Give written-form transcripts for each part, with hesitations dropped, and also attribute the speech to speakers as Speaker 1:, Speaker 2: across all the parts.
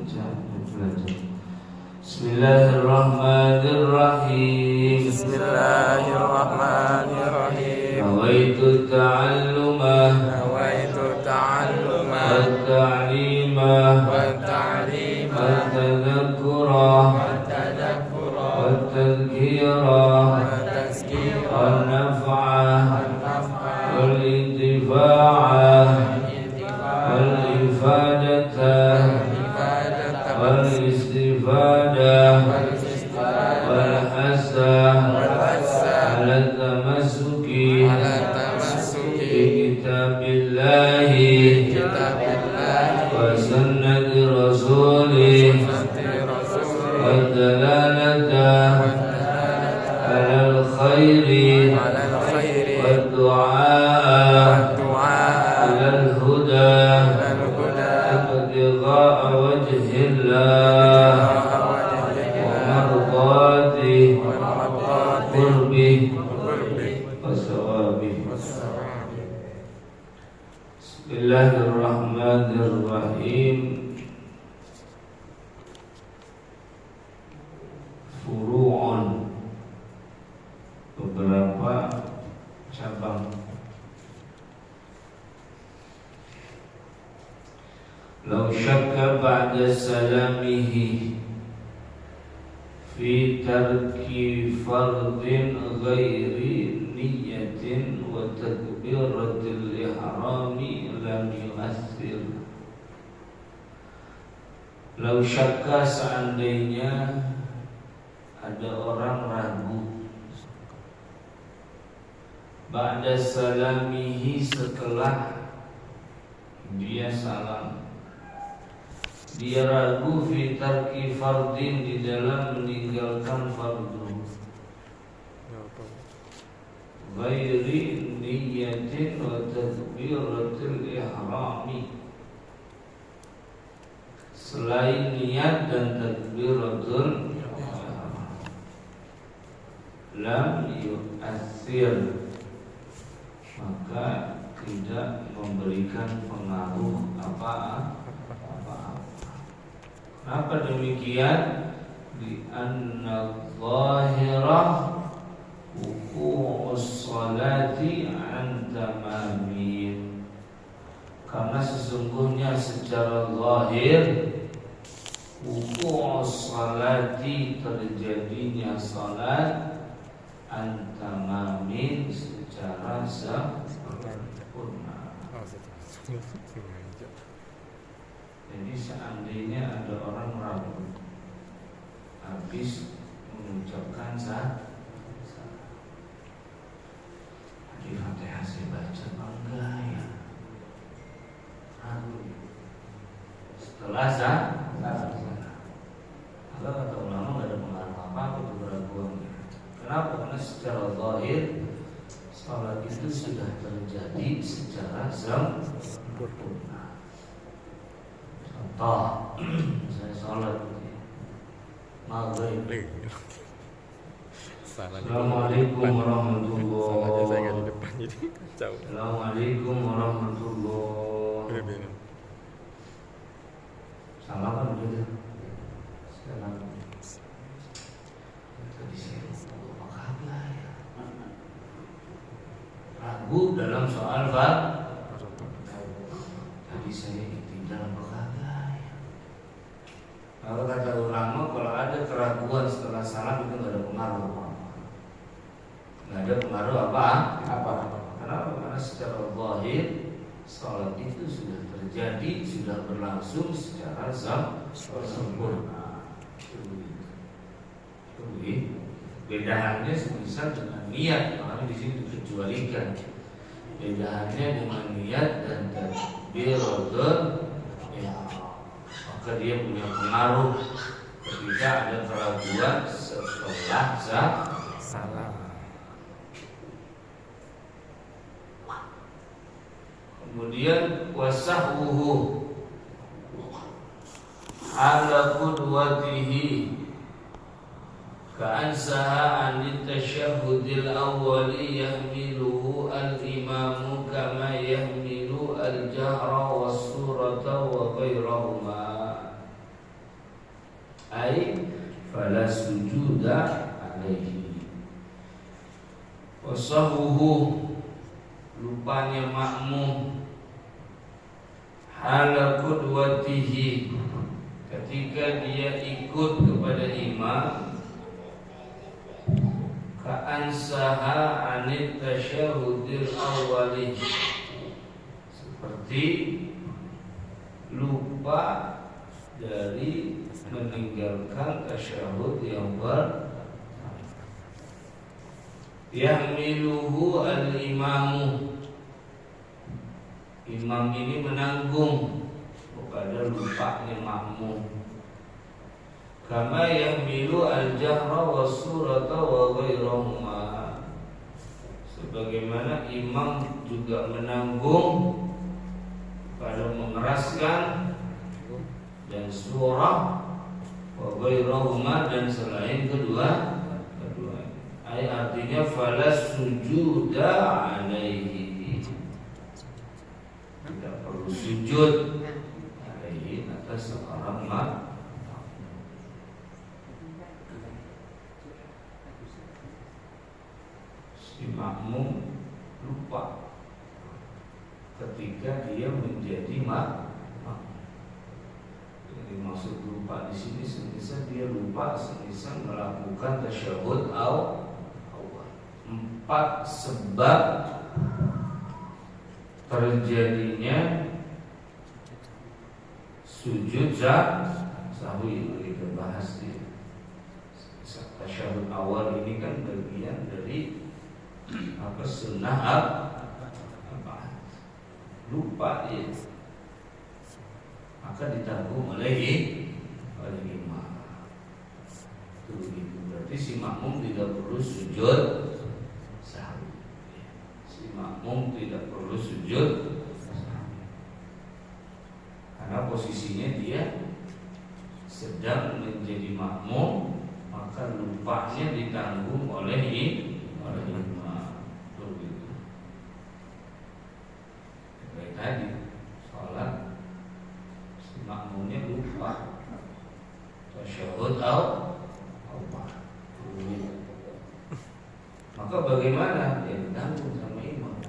Speaker 1: Bismillahirrahmanirrahim.
Speaker 2: Bismillahirrahmanirrahim.
Speaker 1: Nawaitu ta'allumah wa ta'limah wa tadhakkurah wa tadhkirah wa naf'ah wal intifa'ah wal ifadatah wal istifadah wal hasah ala tamassuki bi kitabillahi wa sunnati rasulih wa dalalata ala al-khairi wa du'a ala al-huda ibtigha'a wajhillah wa mardati qurbih wa sawabih. Bismillahirrahmanirrahim. Furu'un, beberapa cabang. Law syakka ba'da salamihi fi tarki fardin ghairi niyatin wa takbiratil ihrami lam yu'athir. Law syakka, seandainya ada orang ragu, ba'da salamihi, setelah dia salam, dia ragu fi tarki fardin, di dalam meninggalkan fardu, ghairi niyatin wa takbiratil ihrami, selain niat dan takbiratul ihram, lam yu'athir, maka tidak memberikan pengaruh apa-apa. Kenapa demikian? Di anna zahirah wuqu'us salati an tamamin, karena sesungguhnya secara zahir wuqu'us salati, terjadinya salat, an tamamin, secara sempurna. Jadi seandainya ada orang ragu habis mengucapkan di Fatihah saya baca bangga ya, ragu setelah kalau kata ulama nggak ada pengaruh apa itu keraguan. Kenapa? Karena secara zahir salat itu sudah terjadi secara sempurna. Contoh, saya sholat maghrib. Assalamualaikum warahmatullahi wabarakatuh. Assalamualaikum warahmatullahi wabarakatuh. Salah kan begitu? Salam. Tadi saya lupa kabar ya. Ragu dalam soal tadi saya tidak berkabar. Kalau kata ulama, kalau ada keraguan setelah salam itu nggak ada pengaruh apa-apa. Nggak ada pengaruh apa-apa. Kenapa? Karena secara zahir salat itu sudah terjadi, sudah berlangsung secara sempurna. Bedaannya semisal dengan niat, makanya di sini dikecualikan. Bedaannya dengan niat dan takbiratul ihram, maka dia punya pengaruh ketika ada keraguan setelah salam. Kemudian wasahbuhu ala qudwatihi ka'ansaha anit tasyahudil awwali yahmiluhu al-imamu kama yahmilu al-jahra was-surata wa ghairahuma. Ai fala sujuda alaihi. Wasahuhu, lupanya makmum, hala qudwatihi, ketika dia ikut kepada imam, ka'ansaha anit tasyahudil awwali, seperti lupa dari meninggalkan tasyahud yang yahmiluhu al-imamu, imam ini menanggung kepada lupanya makmum, kama yahmilu al-jahra wa surata wa ghairahuma, sebagaimana imam juga menanggung pada mengeraskan dan surah wa ghairahuma, dan selain kedua. Ay, artinya fala sujuda alaihi, tidak perlu sujud alaihi atas seorang makmum. Si makmum lupa ketika dia menjadi makmum. Jadi maksud lupa di sini semisal dia lupa semisal melakukan tasyahud awal. 4 sebab terjadinya sujud sahwi yang kita bahas di tasyahud awal ini kan bagian dari sunnah lupa ya, maka ditanggung oleh imam. Itu berarti si makmum tidak perlu sujud sahwi. Si makmum tidak perlu sujud sahwi, karena posisinya dia sedang menjadi makmum, maka lupanya ditanggung oleh imam. Kayak tadi sholat si makmumnya lupa tasyahud awal, maka bagaimana? Dia ditanggung sama imam.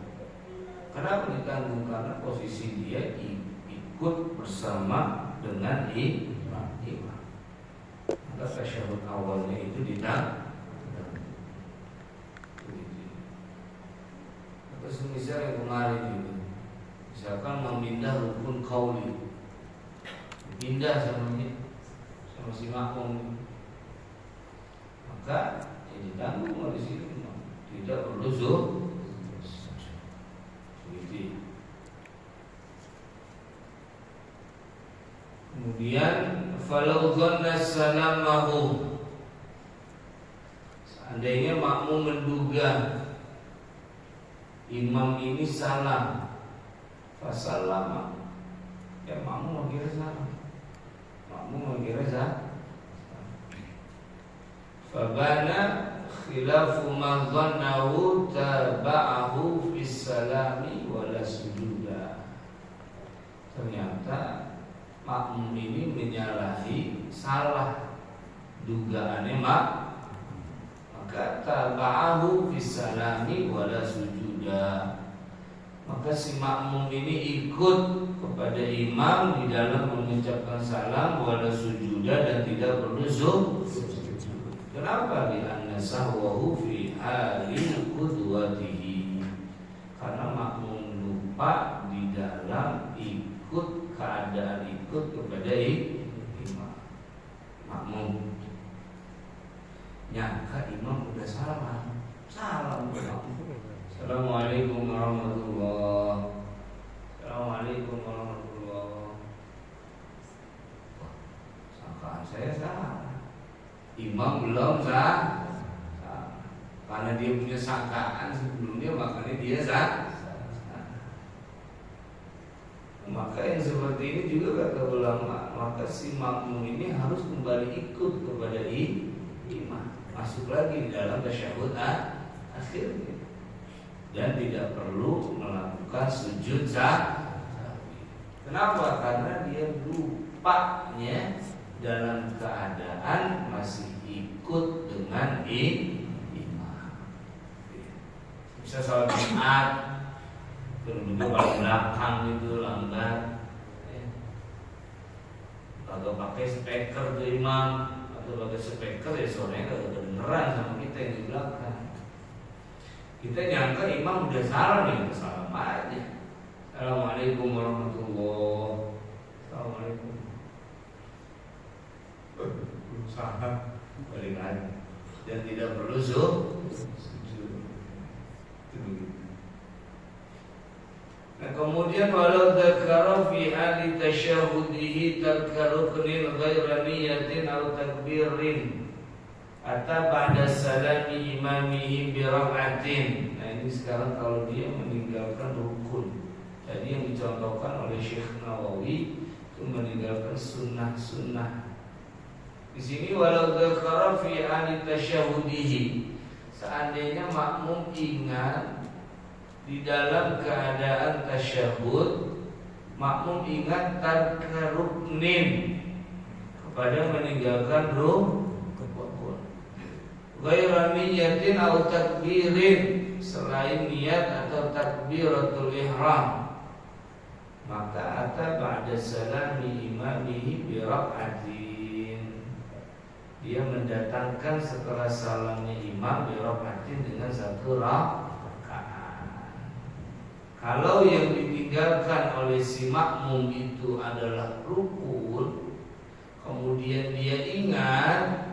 Speaker 1: Kenapa ditanggung? Karena posisi dia ikut bersama dengan imam. Maka tasyahud awalnya itu ditanggung. Terus misal yang kemarin itu, misalkan memindah rukun qauli, pindah sama si makmum, maka ditanggung oleh si imam, tidak perlu begitu. Kemudian falau dhanna salamahu, seandainya makmum menduga imam ini salah, fasalama, ya makmum mengira salah, fabana khilafu ma dhannahu taba'ahu fis salami wala sujuda. Ternyata makmum ini menyalahi, salah dugaannya maka taba'ahu fis salami wala sujuda, maka si makmum ini ikut kepada imam di dalam mengucapkan salam wala sujuda, dan tidak perlu sujud. Kenapa? Li'anna sahwahu fi halil qudwatihi, karena makmum lupa di dalam ikut, keadaan ikut kepada imam. Makmum nyangka imam udah salam. Assalamualaikum warahmatullahi. Assalamualaikum warahmatullahi. Sangkaan saya salah, imam belum sah, karena dia punya sangkaan sebelumnya, makanya dia sah. Maka yang seperti ini juga kata ulama, maka si makmum ini harus kembali ikut kepada imam, masuk lagi di dalam tasyahud akhir, dan tidak perlu melakukan sujud sahwi. Kenapa? Karena dia lupanya dalam keadaan masih ikut dengan imam. Bisa sholat Jumat berduduk paling belakang itu lambat, atau pakai speaker ke imam, atau pakai speaker ya suaranya kagak kedengeran sama kita yang di belakang. Kita nyangka imam udah salam ya, kita salam aja. Assalamualaikum warahmatullahi wabarakatuh. Assalamualaikum. Salam balik lagi dan tidak perlu sujud. Nah, kemudian walau dzakara fi hali tasyahudihi tadkarukunil ghaira niyatin aw takbirin atau ba'da salami imamihi bi rak'atin. Nah, ini sekarang kalau dia meninggalkan rukun. Tadi yang dicontohkan oleh Syekh Nawawi itu meninggalkan sunnah-sunnah. Di sini walau dzakara fi hali tasyahudihi, seandainya makmum ingat di dalam keadaan tasyahud, makmum ingat tarka ruknin, kepada meninggalkan rukun, ghaira niyatin atau takbirin, selain niat atau takbiratul ihram, maka ata ba'da salami imamihi bi rak'atin, dia mendatangkan setelah salamnya imam bi rak'atin dengan satu rakaat. Kalau yang ditinggalkan oleh si makmum itu adalah rukun, kemudian dia ingat,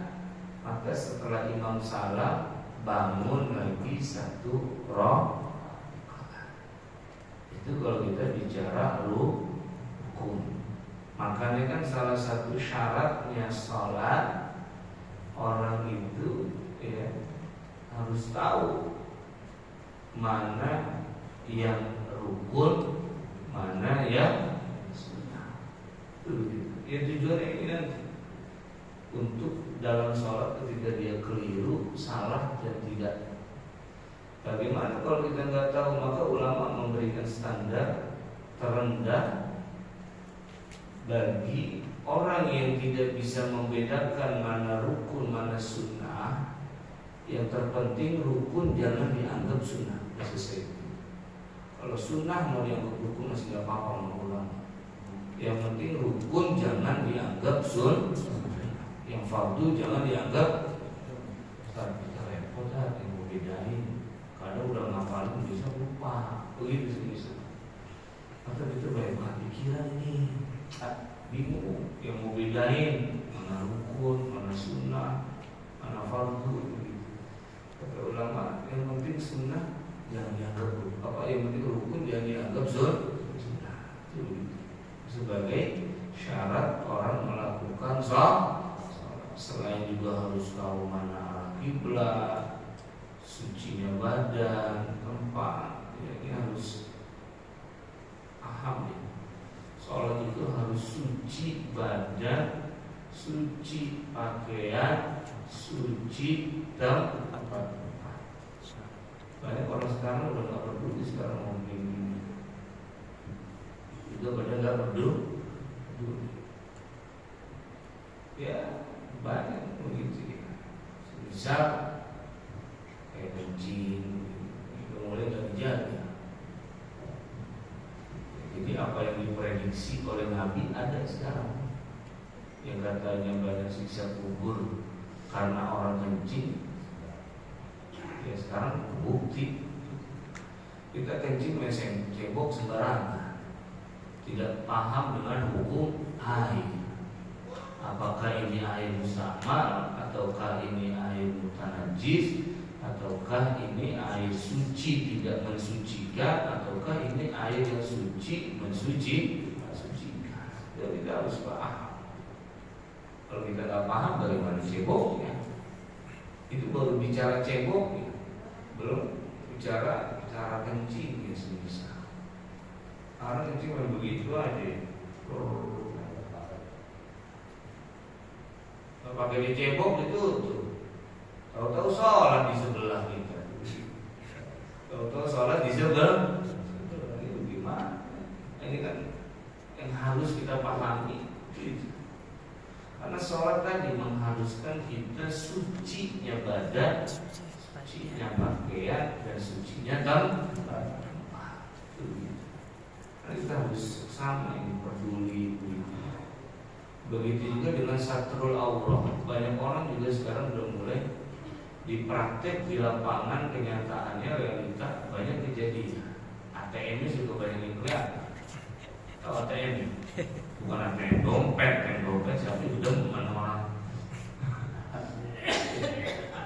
Speaker 1: maka setelah imam salam bangun lagi satu rakaat. Itu kalau kita bicara rukun. Makanya kan salah satu syaratnya sholat, orang itu ya harus tahu mana yang rukun, mana yang sunnah. Ya tujuannya ini nanti untuk dalam sholat ketika dia keliru, salah dan tidak. Bagaimana kalau kita nggak tahu? Maka ulama memberikan standar terendah bagi orang yang tidak bisa membedakan mana rukun, mana sunnah. Yang terpenting rukun jangan dianggap sunnah. Selesai. Kalau sunnah mau dianggap rukun masih nggak apa-apa sama ulama. Yang penting rukun jangan dianggap sunnah. Yang fardu jangan dianggap. Kita repot yang mau bedain. Kadang udah ngapalin bisa lupa. Begitu bisa. Atau kita banyak pikiran ini. Bingung. Yang mau bedain mana rukun, mana sunnah, mana fardu. Kata ulama yang penting sunnah jangan dianggap apa, yang penting rukun jangan dianggap sunnah. Sebagai syarat orang melakukan sholat. Selain juga harus tahu mana arah kiblat, sucinya badan, tempat. Ya, ini harus paham ya. Sholat itu harus suci badan, suci pakaian, suci tempat. Banyak orang sekarang udah gak peduli sekarang ngomongin ini. Juga pada gak peduli. Ya banyak begitu ya. Misal kayak kencing, itu mulai gak dijaga. Jadi apa yang diprediksi oleh Nabi ada sekarang. Yang katanya banyak siksa kubur karena orang kencing. Ya sekarang bukti. Kita kencing meseng cebok sembarangan, tidak paham dengan hukum air. Apakah ini air mustamar, ataukah ini air mutanajis, ataukah ini air suci tidak mensucikan, ataukah ini air yang suci mensucikan. Jadi kita harus paham. Kalau kita nggak paham bagaimana ceboknya, itu baru bicara ceboknya, belum bicara cara kencing ya semisal. Karena kencing memang begitu aja. Kalau pakai dicebok itu tuh, tahu-tahu sholat di sebelah kita. Tahu-tahu sholat di sebelah. Itu gimana? Ini kan yang harus kita pahami. Karena sholat tadi mengharuskan kita sucinya badan, sucinya pakaian, dan sucinya tempat. Kita harus sama ini, peduli. Begitu juga dengan satrul aurat. Banyak orang juga sekarang udah mulai dipraktek di lapangan, kenyataannya realita banyak kejadian. ATM-nya juga banyak yang kelihatan. Tahu ATM? Bukan ATM dompet, siapa udah mana orang.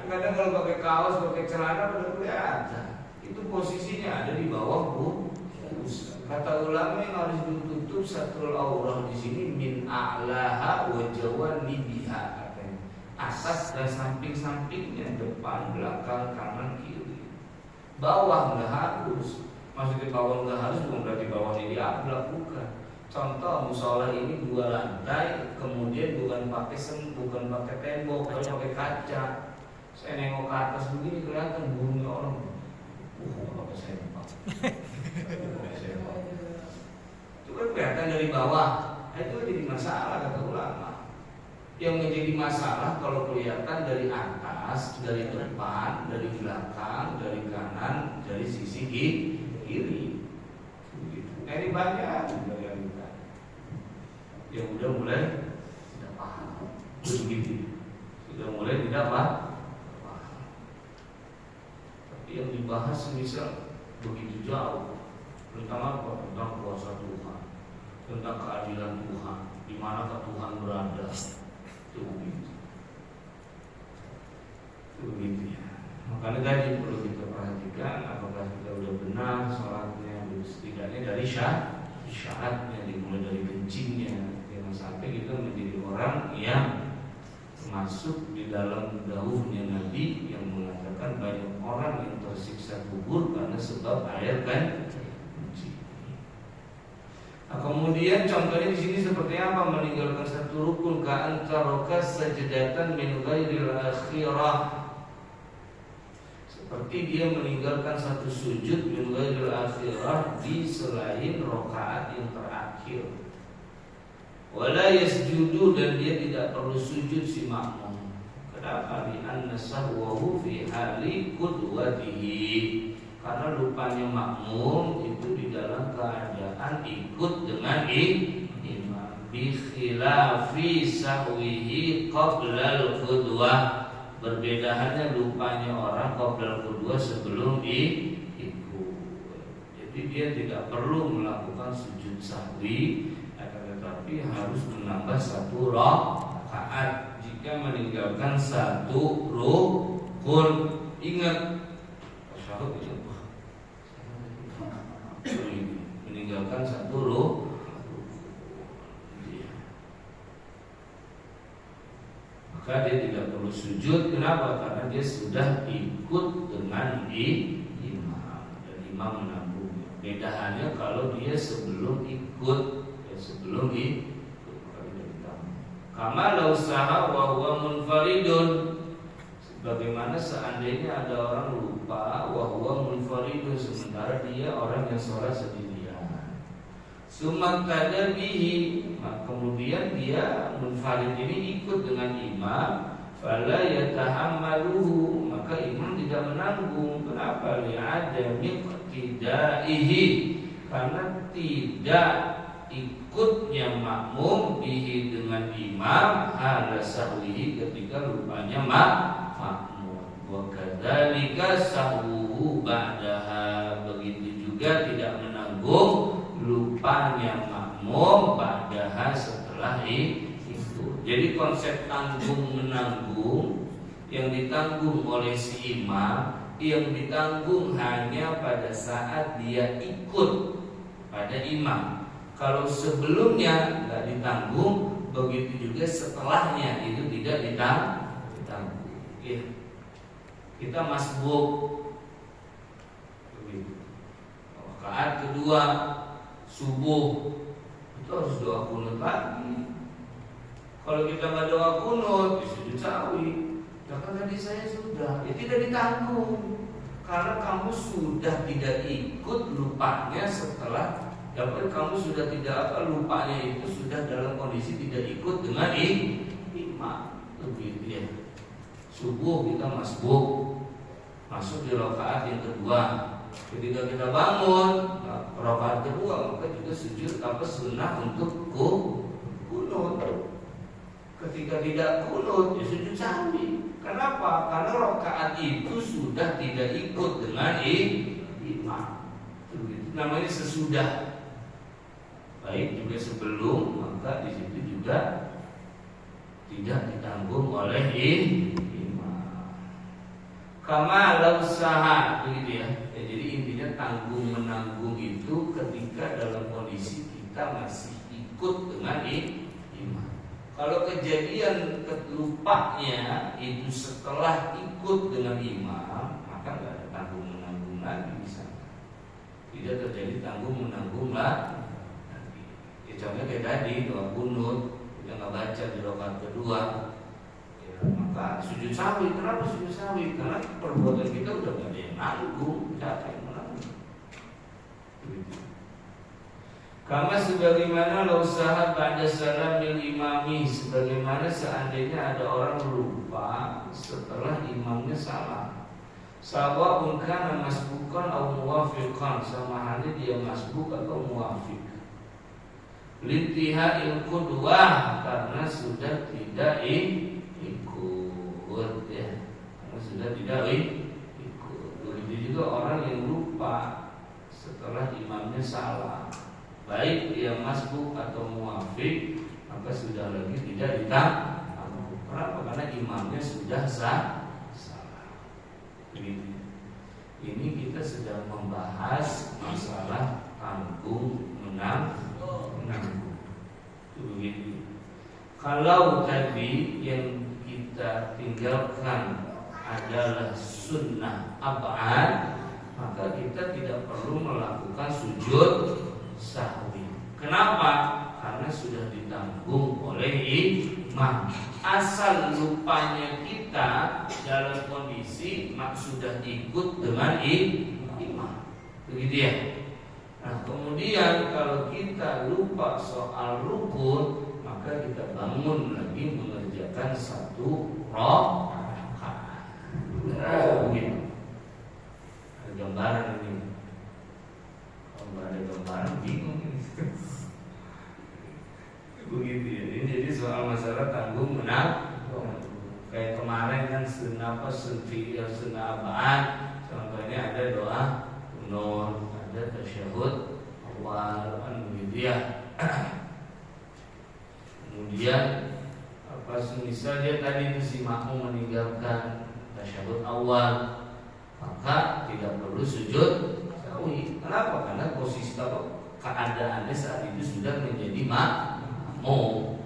Speaker 1: Kadang kalau pakai kaos, pakai celana udah kelihatan. Itu posisinya ada di bawah bus. Kata ulama yang harus ditutup satrul aurat di sini min a'laha wa jawanibiha, katanya. Atas dan samping-sampingnya, depan, belakang, kanan, kiri. Bawah nggak harus. Maksudnya bawah nggak harus bukan berarti bawahnya diablak, bukan. Contoh musola ini 2 lantai, kemudian bukan pakai tembok, tapi pakai kaca. Saya nengok ke atas begini kelihatan burungnya orang. Apa saya nampak? Itu kan kelihatan dari bawah. Itu jadi masalah kata ulama. Yang menjadi masalah kalau kelihatan dari atas, dari depan, dari belakang, dari kanan, dari sisi kiri. Ini banyak realita yang udah mulai tidak paham begitu, sudah mulai tidak paham. Tapi yang dibahas misal begitu jauh tentang apa? Tentang kuasa Tuhan, tentang keadilan Tuhan, di manakah Tuhan berada. Itu begitu ya. Makanya tadi perlu kita perhatikan apakah kita udah benar sholatnya, setidaknya dari syaratnya, dimulai dari kencingnya. Jangan sampai kita menjadi orang yang masuk di dalam dawuhnya Nabi yang mengatakan banyak orang yang tersiksa kubur karena sebab air kencing. Nah, kemudian contohnya di sini seperti apa? Meninggalkan satu rukun ka'antaraka sajdatan min ghairil akhirah. Seperti dia meninggalkan satu sujud min ghairil akhirah, di selain rakaat yang terakhir. Wala yasjudu, dan dia tidak perlu sujud si makmum. Kenapa? Li'anna sahwahu fi hali qudwatihi. Karena lupanya makmum itu di dalam keadaan ikut dengan imam. Bi khilafi sahwihi qabla al-qudwah. Berbedaannya lupanya orang qabla al-qudwah, sebelum ikut. Jadi dia tidak perlu melakukan sujud sahwi, tetapi harus menambah satu rakaat jika meninggalkan satu rukun. Ingat, meninggalkan satu rukun, maka dia tidak perlu sujud. Kenapa? Karena dia sudah ikut dengan imam dan imam menanggung. Bedaannya kalau dia sebelum ikut, sebelum ikut maka tidak ditanggung. Kama law saha wa huwa munfaridun. Bagaimana seandainya ada orang lupa wa huwa munfaridun, sementara dia orang yang sholat sendirian. Sumaktada bihi, kemudian dia munfarid ini ikut dengan imam, fala yatahammaluhu, maka imam tidak menanggung. Kenapa? Li'adami qtidaihi, karena tidak ikutnya makmum bihi dengan imam ala sahwihi, ketika lupanya makmum. Wa kadzalika sahwuhu ba'daha, begitu juga tidak menanggung lupanya makmum ba'daha, setelah itu. Jadi konsep tanggung menanggung, yang ditanggung oleh si imam, yang ditanggung hanya pada saat dia ikut pada imam. Kalau sebelumnya nggak ditanggung, begitu juga setelahnya itu tidak ditanggung. Ya. Kita masbuk, rakaat kedua subuh itu harus doa kunut lagi. Kalau kita nggak doa kunut, sujud sawi. Kan tadi saya sudah, ya tidak ditanggung karena kamu sudah tidak ikut lupanya setelah. Dapat kamu sudah tidak lupanya itu sudah dalam kondisi tidak ikut dengan imam. Begitu ya. Subuh kita masuk di rakaat yang kedua. Ketika kita bangun rakaat kedua, maka juga sujud sunnah untuk kunut. Ketika tidak kunut, ya sujud sahwi. Kenapa? Karena rakaat itu sudah tidak ikut dengan imam. Itu namanya sesudah. Baik juga sebelum, maka di situ juga tidak ditanggung oleh imam. Kama lau saha, begitu ya. Jadi intinya tanggung menanggung itu ketika dalam kondisi kita masih ikut dengan imam. Kalau kejadian lupanya itu setelah ikut dengan imam, maka nggak ada tanggung menanggung lagi bisa. Tidak terjadi tanggung menanggung lagi. Ya, contohnya kayak tadi doa kunut, kita nggak baca di rakaat kedua. Maka sujud sahwi. Kenapa sujud sahwi? Karena perbuatan kita udah gak ada yang nanggung. Siapa yang menanggung? Kama sebagaimana la usaha ba'da salamil imami, sebagaimana seandainya ada orang lupa setelah imamnya salam. Sawa'un kana masbukan atau muwafiqan, sama halnya dia masbuk atau muwafiq. Lintiha'il qudwah, karena sudah tidak ikut ya, karena sudah tidak ikut. Begitu juga orang yang lupa setelah imamnya salah, baik dia masbuk atau muwafiq, maka sudah lagi tidak ditanggung. Kenapa? Karena imamnya sudah salah. Ini kita sedang membahas masalah tanggung menanggung. Begitu. Kalau tadi yang kita tinggalkan adalah sunnah ab'ad, maka kita tidak perlu melakukan sujud sahwi. Kenapa? Karena sudah ditanggung oleh imam. Asal lupanya kita dalam kondisi sudah ikut dengan imam. Begitu ya. Nah, kemudian kalau kita lupa soal rukun, maka kita bangun lagi mengerjakan satu rakaat. Begitu. Ada gambaran ini. Kalau nggak ada gambaran bingung ini. Begitu ya. Ini jadi soal masalah tanggung menanggung. Kayak kemarin kan sunnah ab'ad. Contohnya ada doa kunut, ada tasyahud awal, kan begitu ya. Kemudian misal dia tadi itu si makmum meninggalkan tasyahud awal, maka tidak perlu sujud sahwi. Kenapa? Karena posisi keadaannya saat itu sudah menjadi makmum.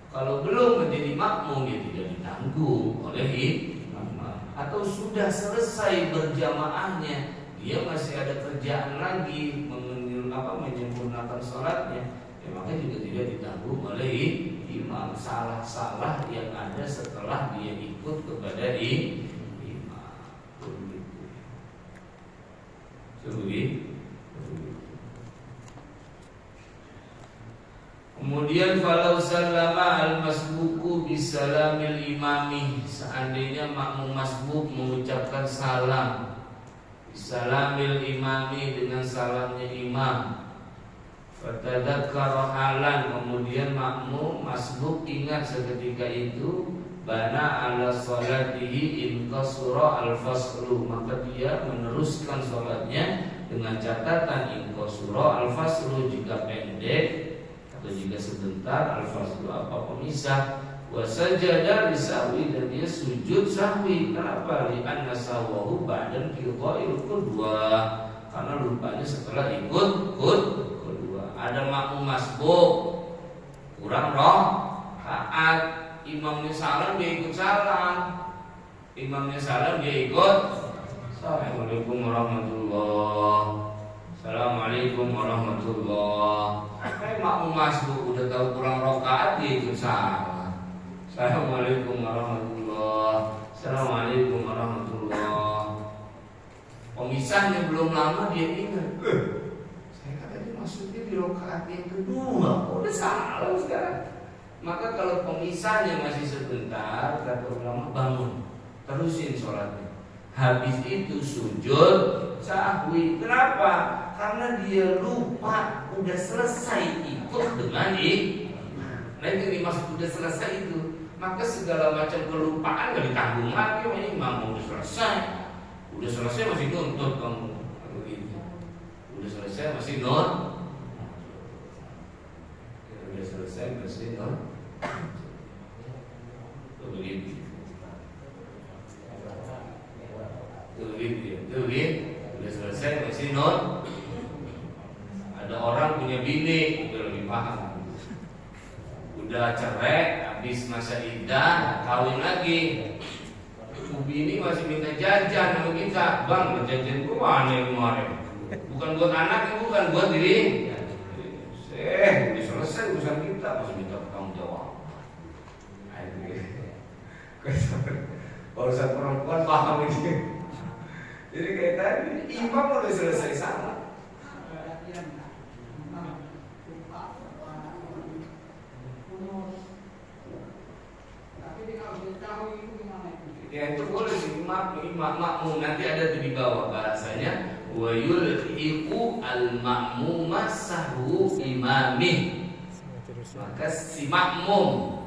Speaker 1: Kalau belum menjadi makmum, dia tidak ditanggung oleh imam. Atau sudah selesai berjamaahnya, dia masih ada kerjaan lagi menyempurnakan sholatnya, ya maka juga tidak ditanggung oleh imam. Salah-salah yang ada setelah dia ikut kepada imam. Kemudian falau sallama al-masbuku bisalamil imami, seandainya makmum masbuk mengucapkan salam bisalamil imami, dengan salamnya imam, fatadzakkara halan, kemudian makmum masbuk ingat seketika itu, bana ala salatihi in qasura al-faslu, maka dia meneruskan salatnya dengan catatan in qasura al-faslu, jika pendek atau jika sebentar, al-faslu apa pemisah, wa sajada lisahwi, dan dia sujud sahwi. Kenapa? Li'anna sahwahu ba'dan qidha'il qudwah, karena lupanya setelah ikut kedua. Ada makmum masbuk kurang rakaat, imamnya salam dia ikut salam, imamnya salam dia ikut. Assalamualaikum warahmatullahi, assalamualaikum warahmatullahi. Kayak makmum masbuk udah tahu kurang rakaat, dia ikut salam. Assalamualaikum warahmatullahi, assalamualaikum warahmatullahi. Pemisahnya belum lama dia ingat, saya katanya maksudnya di rakaat yang kedua, udah salah sekarang. Maka kalau pemisahnya masih sebentar, kata ulama bangun, terusin sholatnya. Habis itu sujud sahwi. Kenapa? Karena dia lupa udah selesai ikut dengan imam. Nah itu dimaksud udah selesai itu. Maka segala macam kelupaan gak ditanggung lagi. Imam udah selesai masih nuntut kamu. Begitu. Udah selesai masih udah selesai masih begitu. Udah selesai masih ada orang punya bini, udah lebih paham. Udah cerai, habis masa iddah, kawin lagi. Bini masih minta jajan sama kita, bang, jajan gua aneh kemarin. Bukan buat anaknya, bukan buat diri. Udah selesai urusan kita, masih minta bertanggung jawab. Urusan perempuan paham ini. Jadi kayak tadi, imam udah selesai sama. Ya itu boleh sih makmum, nanti ada di bawah bahasanya wa yulhiqu al-ma'muma sahwu imamih. Maka si makmum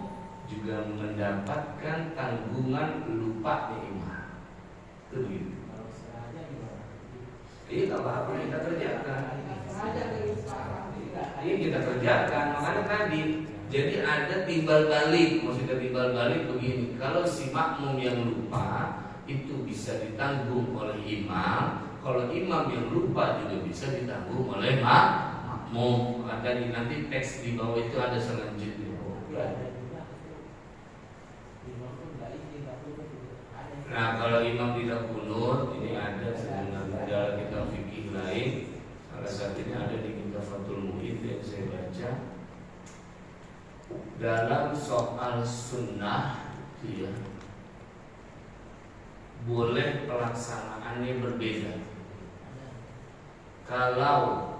Speaker 1: juga mendapatkan tanggungan lupa imam. Itu begitu. Ini tak apa-apa kita kerjakan. Ini kita kerjakan. Makanya tadi jadi ada timbal balik. Maksudnya timbal balik begini. Kalau si makmum yang lupa itu bisa ditanggung oleh imam. Kalau imam yang lupa juga bisa ditanggung oleh makmum. Maka nanti teks di bawah itu ada selanjutnya. Nah kalau imam tidak kunut, ini ada sebenarnya dalam kitab fikih lain. Salah satunya ada di kitab Fathul Mu'in yang saya baca. Dalam soal sunnah, ya, boleh pelaksanaannya berbeda. Kalau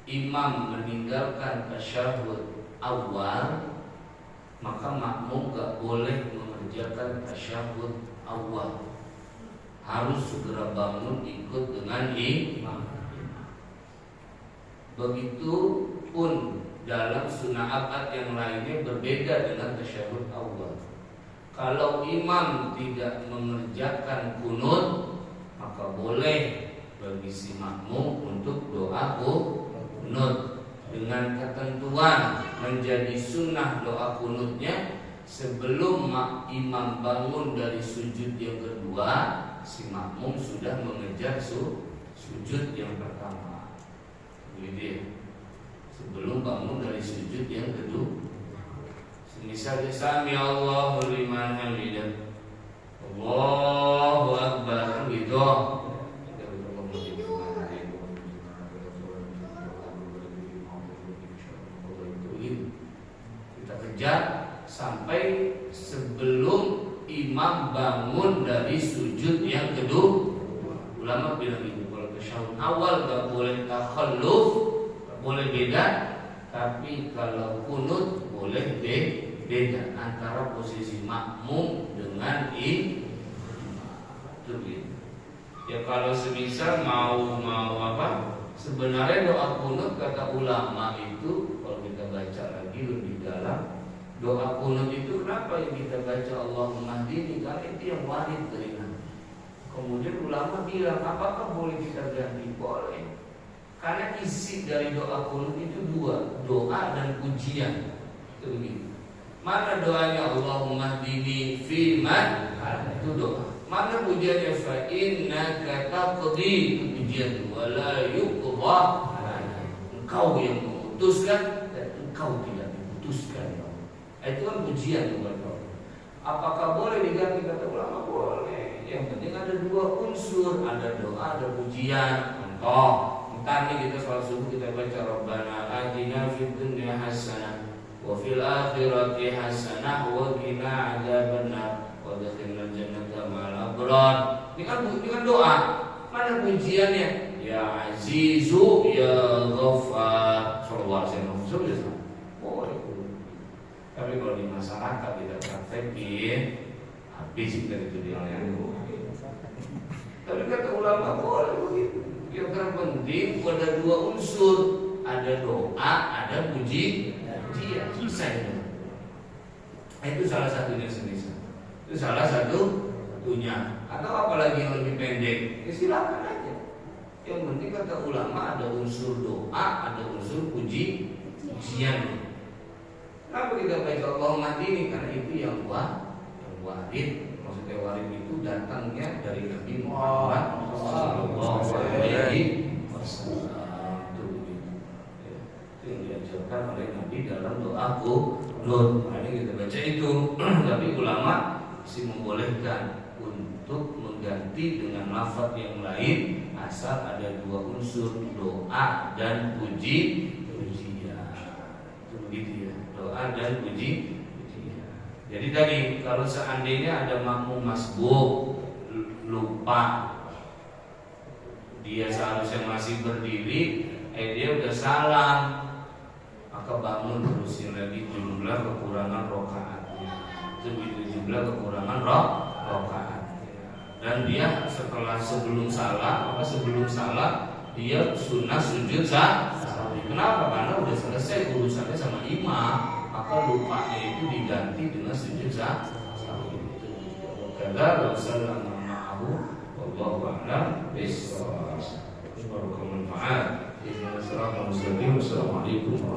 Speaker 1: imam meninggalkan tasyahud awal, maka makmum gak boleh mengerjakan tasyahud awal, harus segera bangun ikut dengan imam. Begitupun dalam sunnah akad yang lainnya berbeda dengan tasyahud awal. Kalau imam tidak mengerjakan kunut, maka boleh bagi si makmum untuk doa kunut, dengan ketentuan menjadi sunnah doa kunutnya sebelum imam bangun dari sujud yang kedua, si makmum sudah mengejar sujud yang pertama. Begitu. Sebelum bangun dari sujud yang kedua. Misalnya sami Allahu liman hamidah, Allahu akbar, gitu. Kita kejar sampai sebelum imam bangun dari sujud yang kedua. Ulama bilang itu kalau tasyahud awal gak boleh takhalluf, boleh beda, tapi kalau kunut boleh beda antara posisi makmum dengan imam. Ya kalau semisal mau apa? Sebenarnya doa kunut kata ulama itu kalau kita baca lagi lebih dalam, doa kunut itu kenapa yang kita baca Allahumma hdini? Karena itu yang warid dari Nabi. Kemudian ulama bilang apakah boleh kita ganti? Boleh. Karena isi dari doa kunut itu dua, doa dan pujian. Itu begitu. Mana doanya Allahumma hdini fi man? Itu doa. Mana pujiannya? Fa innaka taqdi, itu pujian. Wala yuqda, engkau yang memutuskan dan engkau tidak diputuskan. Itu kan pujian kepada Allah. Apakah boleh diganti? Kata ulama boleh. Yang penting ada dua unsur, ada doa, ada pujian. Contoh, entar nih kita sholat subuh kita baca Rabbana atina fid dunya hasanah wa fil akhirati hasanah wa qina adzabannar wa adkhilna jannata ma'al abrar. Ini kan doa. Mana pujiannya? Ya Azizu ya Ghaffar. Sallallahu alaihi wasallam. Boleh. Tapi kalau di masyarakat kita praktekin, habis kita itu dia yang. Tapi kata ulama boleh begitu. Yang terpenting pada dua unsur, ada doa, ada pujian. Selesai itu. Itu salah satunya sebisa. Itu salah satunya. Atau apalagi yang lebih pendek, ya silakan aja. Yang penting kata ulama ada unsur doa, ada unsur pujian. Kenapa kita baca Allahumma ini? Karena itu yang warid. Maksudnya warid itu datangnya dari Nabi Muhammad Sallallahu Alaihi Wasallam. Itu yang diajarkan oleh Nabi dalam doa qunut. Nah, ini kita baca itu. Tapi ulama masih membolehkan untuk mengganti dengan lafaz yang lain asal ada dua unsur, doa dan pujian. Itu begitu ya, doa dan pujian. Jadi tadi kalau seandainya ada makmum masbuk lupa, dia seharusnya masih berdiri, dia udah salah, maka bangun terusin lagi jumlah kekurangan rokaatnya. Itu jumlah kekurangan rokaat. Dan dia setelah sebelum salah dia sunnah sujud sahwi. Kenapa? Karena udah selesai urusannya sama imam, maka lupanya itu diganti dengan sujud sahwi. Karena Rasulullah ma'ahu wallahu a'lam bishawab. Bermanfaat. Assalamualaikum warahmatullahi wabarakatuh.